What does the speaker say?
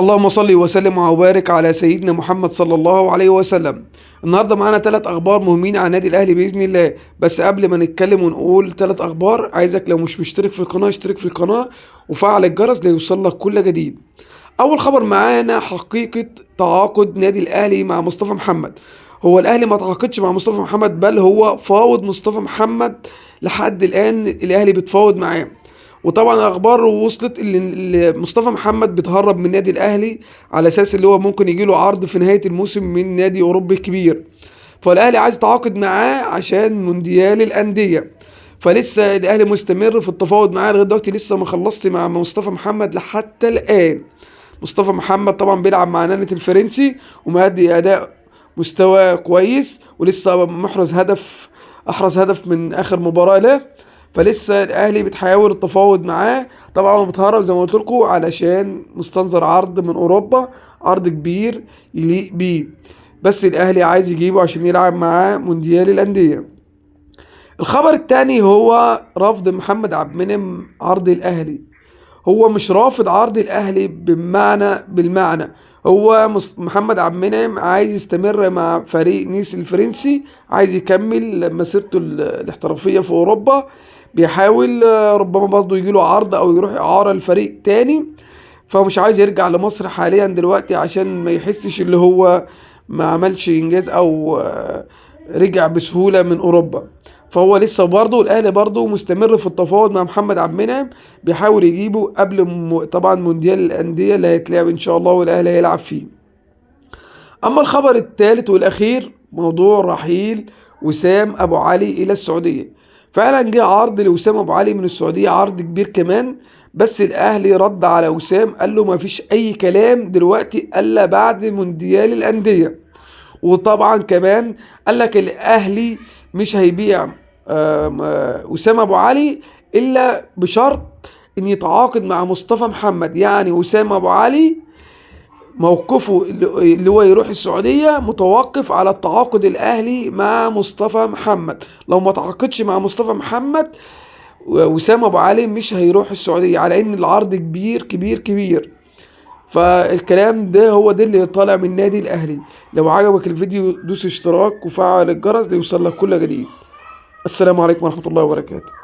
اللهم صل وسلم وبارك على سيدنا محمد صلى الله عليه وسلم. النهارده معانا 3 اخبار مهمين عن النادي الاهلي باذن الله. بس قبل ما نتكلم ونقول 3 اخبار، عايزك لو مش مشترك في القناه اشترك في القناه وفعل الجرس ليوصل لك كل جديد. اول خبر معانا حقيقه تعاقد نادي الاهلي مع مصطفى محمد. هو الاهلي ما تعاقدش مع مصطفى محمد، بل هو فاوض مصطفى محمد. لحد الان الاهلي بتفاوض معاه. وطبعا الاخبار وصلت اللي مصطفى محمد بيتهرب من النادي الاهلي على اساس اللي هو ممكن يجي له عرض في نهايه الموسم من نادي اوروبي كبير. فالاهلي عايز يتعاقد معاه عشان مونديال الانديه. فلسه الاهلي مستمر في التفاوض معاه لغايه دلوقتي، لسه ما خلصت مع مصطفى محمد لحتى الان. مصطفى محمد طبعا بيلعب مع نانت الفرنسي ومادي اداء مستوى كويس، ولسه احرز هدف من اخر مباراه له. فلسه الاهلي بتحاول التفاوض معاه. طبعا هو متهرب زي ما قلت لكم علشان مستنظر عرض من اوروبا، عرض كبير يليق بيه. بس الاهلي عايز يجيبه عشان يلعب معاه مونديال الانديه. الخبر التاني هو رفض محمد عبد المنعم عرض الاهلي. هو مش رافض عرض الاهلي بالمعنى. هو محمد عبد المنعم عايز يستمر مع فريق نيس الفرنسي، عايز يكمل مسيرته الاحترافيه في اوروبا. بيحاول ربما برضه يجيله عرض او يروح اعاره لفريق تاني. فمش عايز يرجع لمصر حاليا دلوقتي عشان ما يحسش اللي هو ما عملش انجاز او رجع بسهوله من اوروبا. فهو لسه برضه الاهلي برضه مستمر في التفاوض مع محمد عبد المنعم، بيحاول يجيبه قبل طبعا مونديال الانديه اللي هيتلعب ان شاء الله والاهلي هيلعب فيه. اما الخبر الثالث والاخير موضوع رحيل وسام ابو علي الى السعوديه. فعلا جه عرض لوسام ابو علي من السعوديه، عرض كبير كمان. بس الاهلي رد على وسام قال له ما فيش اي كلام دلوقتي الا بعد مونديال الانديه. وطبعا كمان قال لك الاهلي مش هيبيع وسام ابو علي الا بشرط ان يتعاقد مع مصطفى محمد. يعني وسام ابو علي موقفه اللي هو يروح السعودية متوقف على التعاقد الأهلي مع مصطفى محمد. لو ما تعاقدش مع مصطفى محمد وسام أبو علي مش هيروح السعودية، على إن العرض كبير كبير كبير. فالكلام ده هو ده اللي طالع من النادي الأهلي. لو عجبك الفيديو دوس اشتراك وفعل الجرس ليوصل لك كل جديد. السلام عليكم ورحمة الله وبركاته.